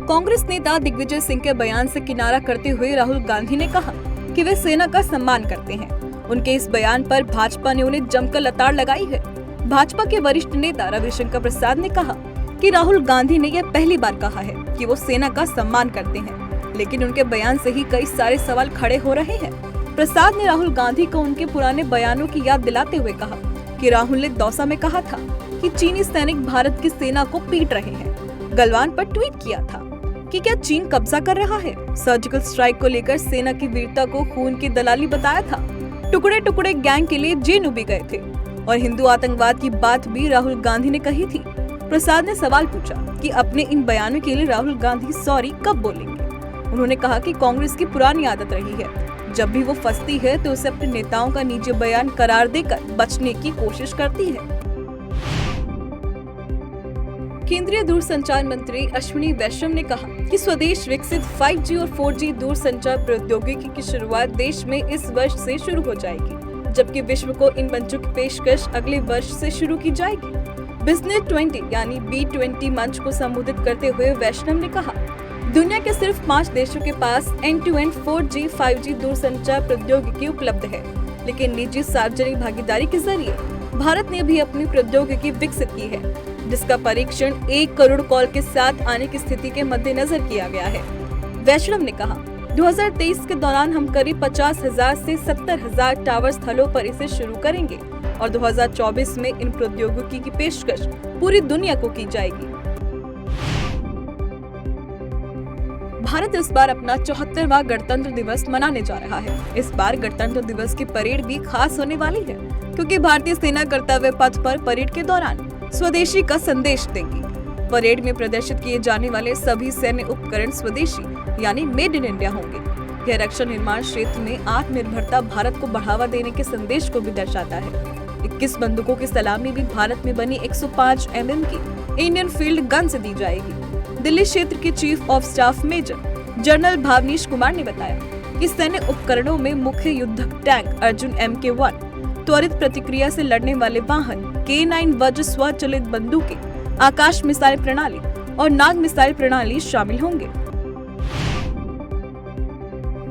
कांग्रेस नेता दिग्विजय सिंह के बयान से किनारा करते हुए राहुल गांधी ने कहा कि वे सेना का सम्मान करते हैं। उनके इस बयान पर भाजपा ने उन्हें जमकर लताड़ लगाई है। भाजपा के वरिष्ठ नेता रविशंकर प्रसाद ने कहा कि राहुल गांधी ने यह पहली बार कहा है कि वो सेना का सम्मान करते हैं, लेकिन उनके बयान से ही कई सारे सवाल खड़े हो रहे हैं। प्रसाद ने राहुल गांधी को उनके पुराने बयानों की याद दिलाते हुए कहा कि राहुल ने दौसा में कहा था कि चीनी सैनिक भारत की सेना को पीट रहे हैं। गलवान पर ट्वीट किया था कि क्या चीन कब्जा कर रहा है। सर्जिकल स्ट्राइक को लेकर सेना की वीरता को खून की दलाली बताया था। टुकड़े टुकड़े गैंग के लिए जेएनयू भी गए थे और हिंदू आतंकवाद की बात भी राहुल गांधी ने कही थी। प्रसाद ने सवाल पूछा कि अपने इन बयानों के लिए राहुल गांधी सॉरी कब बोलेंगे। उन्होंने कहा कि कांग्रेस की पुरानी आदत रही है, जब भी वो फंसती है तो उसे अपने नेताओं का निजी बयान करार देकर बचने की कोशिश करती है। केंद्रीय दूरसंचार मंत्री अश्विनी वैष्णव ने कहा कि स्वदेश विकसित 5G और 4G दूरसंचार प्रौद्योगिकी की शुरुआत देश में इस वर्ष से शुरू हो जाएगी, जबकि विश्व को इन मंचों की पेशकश अगले वर्ष से शुरू की जाएगी। बिजनेस 20 यानी B20 मंच को संबोधित करते हुए वैष्णव ने कहा, दुनिया के सिर्फ 5 देशों के पास एंड-टू-एंड 4G 5G दूरसंचार प्रौद्योगिकी उपलब्ध है, लेकिन निजी सार्वजनिक भागीदारी के जरिए भारत ने भी अपनी प्रौद्योगिकी विकसित की है, जिसका परीक्षण 1 करोड़ कॉल के साथ आने की स्थिति के मद्देनजर किया गया है। वैष्णव ने कहा, 2023 के दौरान हम करीब 50,000 से 70,000 टावर स्थलों पर इसे शुरू करेंगे और 2024 में इन प्रौद्योगिकी की पेशकश पूरी दुनिया को की जाएगी। भारत इस बार अपना 74वां गणतंत्र दिवस मनाने जा रहा है। इस बार गणतंत्र दिवस की परेड भी खास होने वाली है, क्योंकि भारतीय सेना कर्तव्य पथ पर परेड के दौरान स्वदेशी का संदेश देगी। परेड में प्रदर्शित किए जाने वाले सभी सैन्य उपकरण स्वदेशी यानी मेड इन इंडिया होंगे। यह रक्षा निर्माण क्षेत्र में आत्मनिर्भरता भारत को बढ़ावा देने के संदेश को भी दर्शाता है। 21 बंदूकों की सलामी भी भारत में बनी 105 mm की इंडियन फील्ड गन से दी जाएगी। दिल्ली क्षेत्र के chief of staff major general Bhavnish Kumar ने बताया कि सैन्य उपकरणों में मुख्य युद्धक टैंक अर्जुन MK1, त्वरित प्रतिक्रिया से लड़ने वाले वाहन K9 वज्र स्वचालित बंदूकें, आकाश मिसाइल प्रणाली और नाग मिसाइल प्रणाली शामिल होंगे।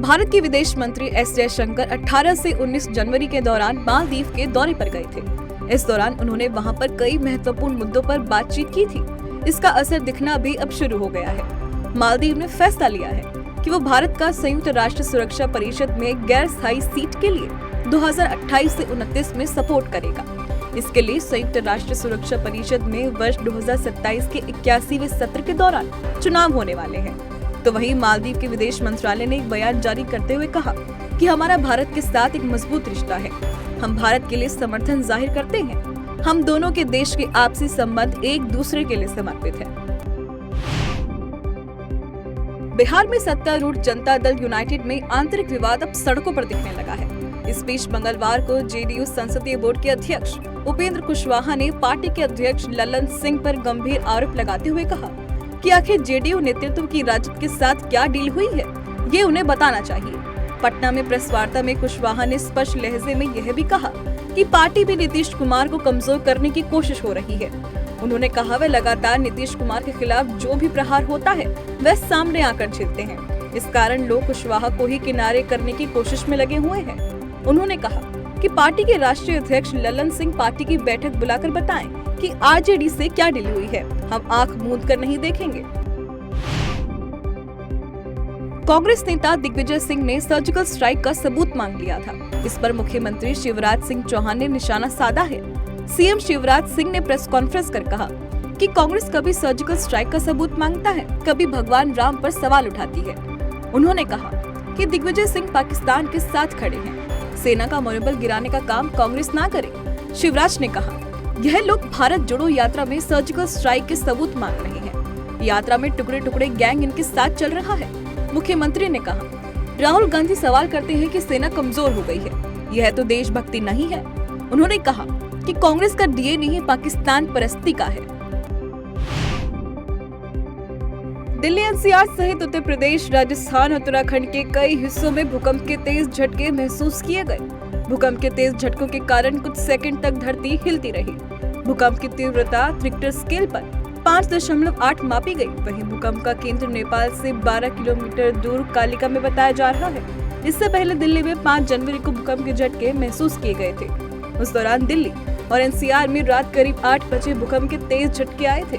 भारत के विदेश मंत्री एस जयशंकर 18 से 19 जनवरी के दौरान मालदीव के दौरे पर गए थे। इस दौरान उन्होंने वहां पर कई महत्वपूर्ण मुद्दों पर बातचीत की थी। इसका असर दिखना भी अब शुरू हो गया है। मालदीव ने फैसला लिया है कि वो भारत का संयुक्त राष्ट्र सुरक्षा परिषद में गैर स्थायी सीट के लिए 2028 से 29 में सपोर्ट करेगा। इसके लिए संयुक्त राष्ट्र सुरक्षा परिषद में वर्ष 2027 के 81वें सत्र के दौरान चुनाव होने वाले हैं। तो वहीं मालदीव के विदेश मंत्रालय ने एक बयान जारी करते हुए कहा कि हमारा भारत के साथ एक मजबूत रिश्ता है। हम भारत के लिए समर्थन जाहिर करते हैं। हम दोनों के देश के आपसी संबंध एक दूसरे के लिए समर्पित है। बिहार में सत्तारूढ़ जनता दल यूनाइटेड में आंतरिक विवाद अब सड़कों पर दिखने लगा है। इस बीच मंगलवार को जेडीयू संसदीय बोर्ड के अध्यक्ष उपेंद्र कुशवाहा ने पार्टी के अध्यक्ष ललन सिंह पर गंभीर आरोप लगाते हुए कहा कि आखिर जेडीयू नेतृत्व की राजद के साथ क्या डील हुई है, ये उन्हें बताना चाहिए। पटना में प्रेस वार्ता में कुशवाहा ने स्पष्ट लहजे में यह भी कहा कि पार्टी भी नीतीश कुमार को कमजोर करने की कोशिश हो रही है। उन्होंने कहा, वे लगातार नीतीश कुमार के खिलाफ जो भी प्रहार होता है वह सामने आकर झेलते हैं। इस कारण लोग कुशवाहा को ही किनारे करने की कोशिश में लगे हुए हैं। उन्होंने कहा कि पार्टी के राष्ट्रीय अध्यक्ष ललन सिंह पार्टी की बैठक बुलाकर बताएं कि आरजेडी से क्या डील हुई है। हम आंख मूंद कर नहीं देखेंगे। कांग्रेस नेता दिग्विजय सिंह ने सर्जिकल स्ट्राइक का सबूत मांग लिया था। इस पर मुख्यमंत्री शिवराज सिंह चौहान ने निशाना साधा है। सीएम शिवराज सिंह ने प्रेस कॉन्फ्रेंस कर कहा कि कांग्रेस कभी सर्जिकल स्ट्राइक का सबूत मांगता है, कभी भगवान राम पर सवाल उठाती है। उन्होंने कहा कि दिग्विजय सिंह पाकिस्तान के साथ खड़े हैं। सेना का मनोबल गिराने का काम कांग्रेस ना करे। शिवराज ने कहा, यह लोग भारत जोड़ो यात्रा में सर्जिकल स्ट्राइक के सबूत मांग रहे हैं। यात्रा में टुकड़े टुकड़े गैंग इनके साथ चल रहा है। मुख्यमंत्री ने कहा, राहुल गांधी सवाल करते हैं कि सेना कमजोर हो गई है, यह तो देशभक्ति नहीं है। उन्होंने कहा कि कांग्रेस का डीएनए ही पाकिस्तान परस्ती का है। दिल्ली एनसीआर सहित उत्तर प्रदेश, राजस्थान, उत्तराखंड के कई हिस्सों में भूकंप के तेज झटके महसूस किए गए। भूकंप के तेज झटकों के कारण कुछ सेकंड तक धरती हिलती रही। भूकंप की तीव्रता रिक्टर स्केल पर 5.8 मापी गई। वहीं भूकंप का केंद्र नेपाल से 12 किलोमीटर दूर कालिका में बताया जा रहा है। इससे पहले दिल्ली में 5 जनवरी को भूकंप के झटके महसूस किए गए थे। उस दौरान दिल्ली और एनसीआर में रात करीब 8 बजे भूकंप के तेज झटके आए थे।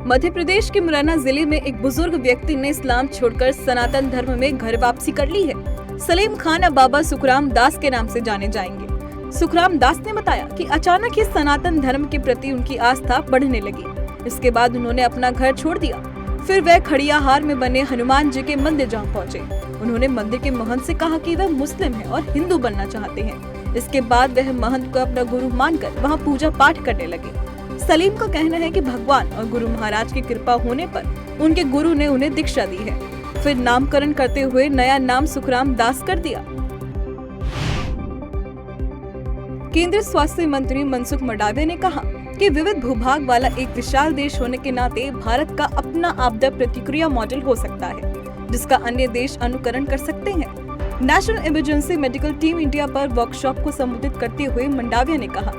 मध्य प्रदेश के मुरैना जिले में एक बुजुर्ग व्यक्ति ने इस्लाम छोड़कर सनातन धर्म में घर वापसी कर ली है। सलीम खान अब बाबा सुखराम दास के नाम से जाने जाएंगे। सुखराम दास ने बताया कि अचानक ही सनातन धर्म के प्रति उनकी आस्था बढ़ने लगी। इसके बाद उन्होंने अपना घर छोड़ दिया। फिर वह खड़ियाहार में बने हनुमान जी के मंदिर जा पहुंचे। उन्होंने मंदिर के महंत से कहा कि वह मुस्लिम है और हिंदू बनना चाहते हैं। इसके बाद वह महंत को अपना गुरु मानकर वहां पूजा पाठ करने लगे। सलीम का कहना है कि भगवान और गुरु महाराज की कृपा होने पर उनके गुरु ने उन्हें दीक्षा दी है। फिर नामकरण करते हुए नया नाम सुखराम दास कर दिया। केंद्रीय स्वास्थ्य मंत्री मनसुख मंडाविया ने कहा कि विविध भूभाग वाला एक विशाल देश होने के नाते भारत का अपना आपदा प्रतिक्रिया मॉडल हो सकता है, जिसका अन्य देश अनुकरण कर सकते हैं। National emergency medical team India पर वर्कशॉप को संबोधित करते हुए मंडाविया ने कहा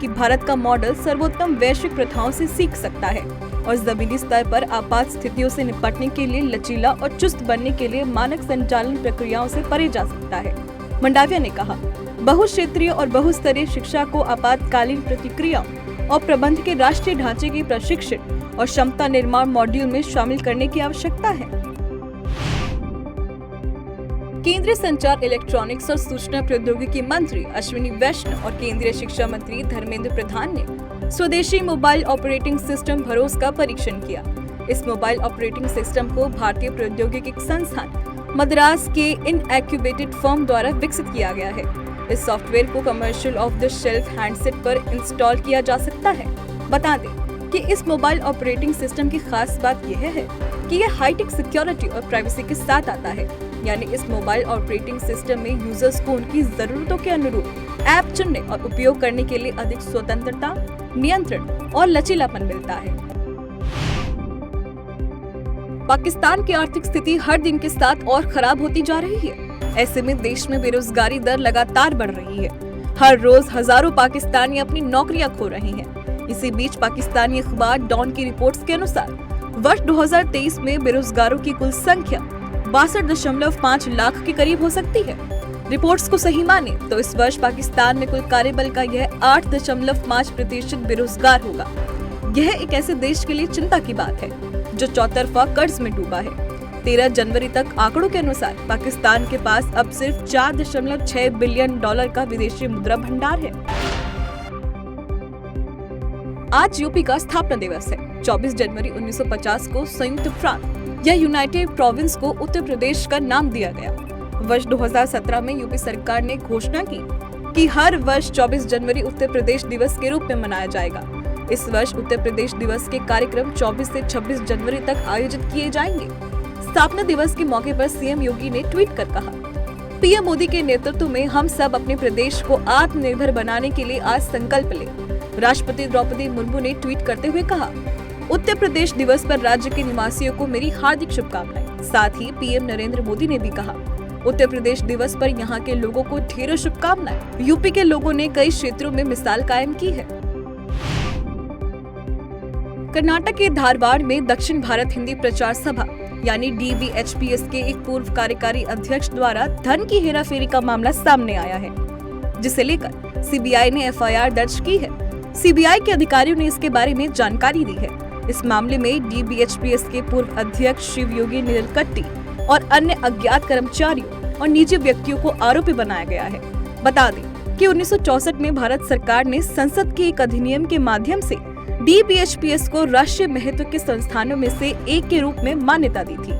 कि भारत का मॉडल सर्वोत्तम वैश्विक प्रथाओं से सीख सकता है और जमीनी स्तर पर आपात स्थितियों से निपटने के लिए लचीला और चुस्त बनने के लिए मानक संचालन प्रक्रियाओं से परे जा सकता है। मंडाविया ने कहा, बहुक्षेत्रीय और बहुस्तरीय शिक्षा को आपातकालीन प्रतिक्रियाओं और प्रबंध के राष्ट्रीय ढांचे के प्रशिक्षण और क्षमता निर्माण मॉड्यूल में शामिल करने की आवश्यकता है। केंद्रीय संचार, इलेक्ट्रॉनिक्स और सूचना प्रौद्योगिकी मंत्री अश्विनी वैष्णव और केंद्रीय शिक्षा मंत्री धर्मेंद्र प्रधान ने स्वदेशी मोबाइल ऑपरेटिंग सिस्टम भरोस का परीक्षण किया। इस मोबाइल ऑपरेटिंग सिस्टम को भारतीय प्रौद्योगिकी संस्थान मद्रास के इनएक्यूबेटेड फर्म द्वारा विकसित किया गया है। इस सॉफ्टवेयर को commercial of the shelf handset पर इंस्टॉल किया जा सकता है। बता दें कि इस मोबाइल ऑपरेटिंग सिस्टम की खास बात यह है कि यह हाईटेक सिक्योरिटी और प्राइवेसी के साथ आता है। यानी इस मोबाइल ऑपरेटिंग सिस्टम में यूजर्स को उनकी जरूरतों के अनुरूप ऐप चुनने और उपयोग करने के लिए अधिक स्वतंत्रता, नियंत्रण और लचीलापन मिलता है। पाकिस्तान की आर्थिक स्थिति हर दिन के साथ और खराब होती जा रही है। ऐसे में देश में बेरोजगारी दर लगातार बढ़ रही है। हर रोज हजारों पाकिस्तानी अपनी नौकरियां खो रहे हैं। इसी बीच पाकिस्तानी अखबार डॉन की रिपोर्ट्स के अनुसार वर्ष 2023 में बेरोजगारों की कुल संख्या 62.5 लाख के करीब हो सकती है। रिपोर्ट्स को सही माने तो इस वर्ष पाकिस्तान में कुल कार्यबल का यह 8.5% बेरोजगार होगा। यह एक ऐसे देश के लिए चिंता की बात है जो चौतरफा कर्ज में डूबा है। 13 जनवरी तक आंकड़ों के अनुसार पाकिस्तान के पास अब सिर्फ $4.6 बिलियन का विदेशी मुद्रा भंडार है। आज यूपी का स्थापना दिवस है। 24 जनवरी 1950 को संयुक्त प्रांत या यूनाइटेड प्रोविंस को उत्तर प्रदेश का नाम दिया गया। वर्ष 2017 में यूपी सरकार ने घोषणा की कि हर वर्ष 24 जनवरी उत्तर प्रदेश दिवस के रूप में मनाया जाएगा। इस वर्ष उत्तर प्रदेश दिवस के कार्यक्रम 24 से 26 जनवरी तक आयोजित किए जाएंगे। स्थापना दिवस के मौके पर सीएम योगी ने ट्वीट कर कहा, पीएम मोदी के नेतृत्व में हम सब अपने प्रदेश को आत्मनिर्भर बनाने के लिए आज संकल्प लें। राष्ट्रपति द्रौपदी मुर्मू ने ट्वीट करते हुए कहा, उत्तर प्रदेश दिवस पर राज्य के निवासियों को मेरी हार्दिक शुभकामनाएं। साथ ही पीएम नरेंद्र मोदी ने भी कहा, उत्तर प्रदेश दिवस पर यहाँ के लोगों को ढेरों शुभकामनाएं। यूपी के लोगों ने कई क्षेत्रों में मिसाल कायम की है। कर्नाटक के धारवाड़ में दक्षिण भारत हिंदी प्रचार सभा यानी DVHPS के एक पूर्व कार्यकारी अध्यक्ष द्वारा धन की हेराफेरी का मामला सामने आया है, जिसे लेकर सीबीआई ने FIR दर्ज की है। सीबीआई के अधिकारियों ने इसके बारे में जानकारी दी है। इस मामले में DVHPS के पूर्व अध्यक्ष शिवयोगी निरलकट्टी और अन्य अज्ञात कर्मचारियों और निजी व्यक्तियों को आरोपी बनाया गया है। बता दें कि 1964 में भारत सरकार ने संसद के एक अधिनियम के माध्यम से DVHPS को राष्ट्रीय महत्व के संस्थानों में से एक के रूप में मान्यता दी थी।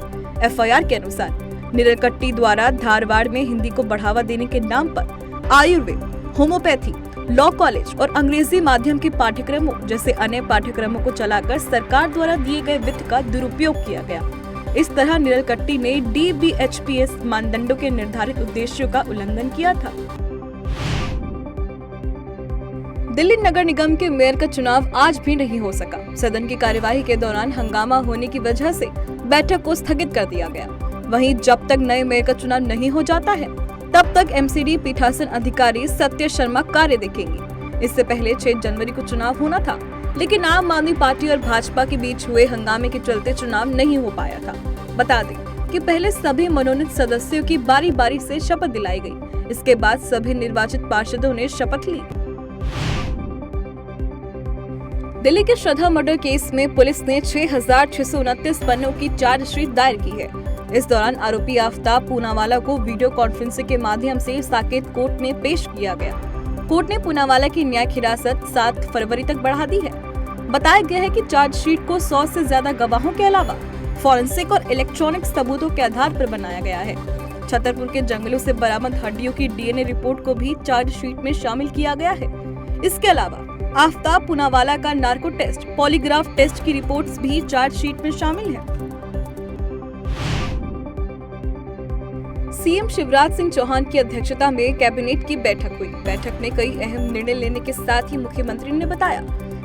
FIR के अनुसार निरलकट्टी द्वारा धारवाड़ में हिंदी को बढ़ावा देने के नाम पर आयुर्वेद, होम्योपैथी, लॉ कॉलेज और अंग्रेजी माध्यम के पाठ्यक्रमों जैसे अन्य पाठ्यक्रमों को चलाकर सरकार द्वारा दिए गए वित्त का दुरुपयोग किया गया। इस तरह निरलकट्टी ने DVHPS मानदंडों के निर्धारित उद्देश्यों का उल्लंघन किया था। दिल्ली नगर निगम के मेयर का चुनाव आज भी नहीं हो सका। सदन की कार्यवाही के दौरान हंगामा होने की वजह से बैठक को स्थगित कर दिया गया। वहीं जब तक नए मेयर का चुनाव नहीं हो जाता है, तब तक MCD पीठासन अधिकारी सत्य शर्मा कार्य देखेंगे। इससे पहले 6 जनवरी को चुनाव होना था, लेकिन आम आदमी पार्टी और भाजपा के बीच हुए हंगामे के चलते चुनाव नहीं हो पाया था। बता दें कि पहले सभी मनोनीत सदस्यों की बारी बारी से शपथ दिलाई गई। इसके बाद सभी निर्वाचित पार्षदों ने शपथ ली। दिल्ली के श्रद्धा मर्डर केस में पुलिस ने 6,629 पन्नों की चार्जशीट दायर की है। इस दौरान आरोपी आफ्ताब पूनावाला को वीडियो कॉन्फ्रेंसिंग के माध्यम से साकेत कोर्ट में पेश किया गया। कोर्ट ने पूनावाला की न्यायिक हिरासत 7 फरवरी तक बढ़ा दी है। बताया गया है कि चार्जशीट को 100 से ज्यादा गवाहों के अलावा फॉरेंसिक और इलेक्ट्रॉनिक सबूतों के आधार पर बनाया गया है। छतरपुर के जंगलों से बरामद हड्डियों की डीएनए रिपोर्ट को भी चार्जशीट में शामिल किया गया है। इसके अलावा आफ्ताब पूनावाला का नार्को टेस्ट, पॉलीग्राफ टेस्ट की रिपोर्ट्स भी चार्जशीट में शामिल है। सीएम शिवराज सिंह चौहान की अध्यक्षता में कैबिनेट की बैठक हुई। बैठक में कई अहम निर्णय लेने के साथ ही मुख्यमंत्री ने बताया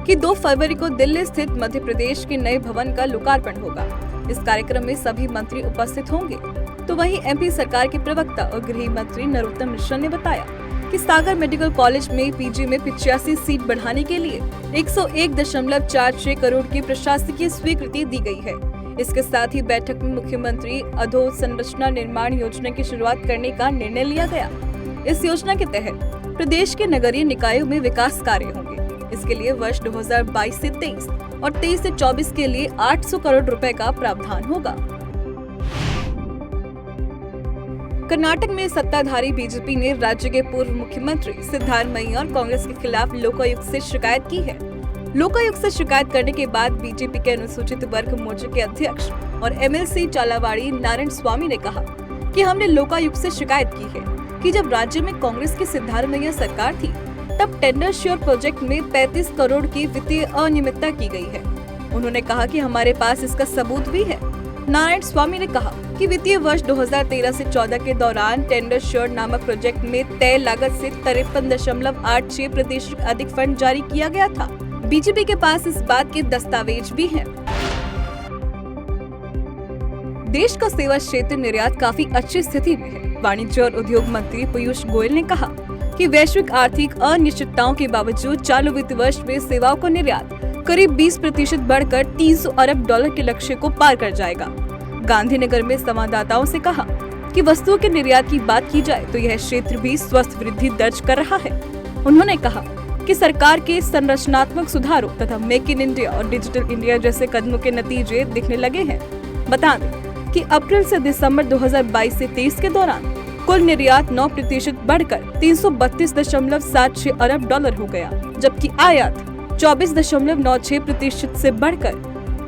कि 2 फरवरी को दिल्ली स्थित मध्य प्रदेश के नए भवन का लोकार्पण होगा। इस कार्यक्रम में सभी मंत्री उपस्थित होंगे। तो वहीं एमपी सरकार के प्रवक्ता और गृह मंत्री नरोत्तम मिश्रा ने बताया कि सागर मेडिकल कॉलेज में पीजी में 85 सीट बढ़ाने के लिए 101.46 करोड़ की प्रशासकीय स्वीकृति दी गई है। इसके साथ ही बैठक में मुख्यमंत्री अधोसंरचना निर्माण योजना की शुरुआत करने का निर्णय लिया गया। इस योजना के तहत प्रदेश के नगरीय निकायों में विकास कार्य होंगे। इसके लिए वर्ष 2022 से 23 और 23 से 24 के लिए 800 करोड़ रुपए का प्रावधान होगा। कर्नाटक में सत्ताधारी बीजेपी ने राज्य के पूर्व मुख्यमंत्री सिद्धारमैया और कांग्रेस के खिलाफ लोकायुक्त से शिकायत की है। लोकायुक्त से शिकायत करने के बाद बीजेपी के अनुसूचित वर्ग मोर्चे के अध्यक्ष और एमएलसी चालावाड़ी नारायण स्वामी ने कहा कि हमने लोकायुक्त से शिकायत की है कि जब राज्य में कांग्रेस की सिद्धारमैया सरकार थी तब टेंडर श्योर प्रोजेक्ट में 35 करोड़ की वित्तीय अनियमितता की गई है। उन्होंने कहा कि हमारे पास इसका सबूत भी है। नारायण स्वामी ने कहा कि वित्तीय वर्ष 2013 से 14 के दौरान टेंडर श्योर नामक प्रोजेक्ट में तय लागत से 53.86% अधिक फंड जारी किया गया था। बीजेपी के पास इस बात के दस्तावेज भी हैं। देश का सेवा क्षेत्र निर्यात काफी अच्छी स्थिति में है। वाणिज्य और उद्योग मंत्री पीयूष गोयल ने कहा कि वैश्विक आर्थिक अनिश्चितताओं के बावजूद चालू वित्त वर्ष में सेवाओं का निर्यात करीब 20% बढ़कर $300 अरब के लक्ष्य को पार कर जाएगा। गांधीनगर में संवाददाताओं से कहा कि वस्तुओं के निर्यात की बात की जाए तो यह क्षेत्र भी स्वस्थ वृद्धि दर्ज कर रहा है। उन्होंने कहा कि सरकार के संरचनात्मक सुधारों तथा मेक इन इंडिया और डिजिटल इंडिया जैसे कदमों के नतीजे दिखने लगे हैं। बता दें कि अप्रैल से दिसंबर 2022 से 23 के दौरान कुल निर्यात 9% बढ़कर $332.76 अरब हो गया, जबकि आयात 24.96% से बढ़कर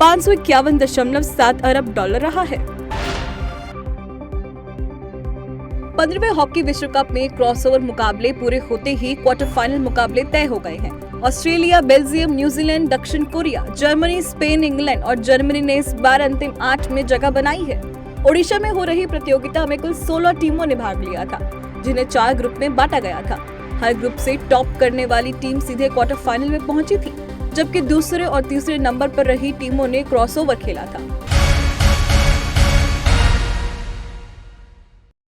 $551.7 अरब रहा है। 15वें हॉकी विश्व कप में क्रॉसओवर मुकाबले पूरे होते ही क्वार्टर फाइनल मुकाबले तय हो गए हैं। ऑस्ट्रेलिया, बेल्जियम, न्यूजीलैंड, दक्षिण कोरिया, जर्मनी, स्पेन, इंग्लैंड और जर्मनी ने इस बार अंतिम 8 में जगह बनाई है। ओडिशा में हो रही प्रतियोगिता में कुल 16 टीमों ने भाग लिया था, जिन्हें 4 ग्रुप में बांटा गया था। हर ग्रुप से टॉप करने वाली टीम सीधे क्वार्टर फाइनल में पहुंची थी, जबकि दूसरे और तीसरे नंबर पर रही टीमों ने क्रॉसओवर खेला था।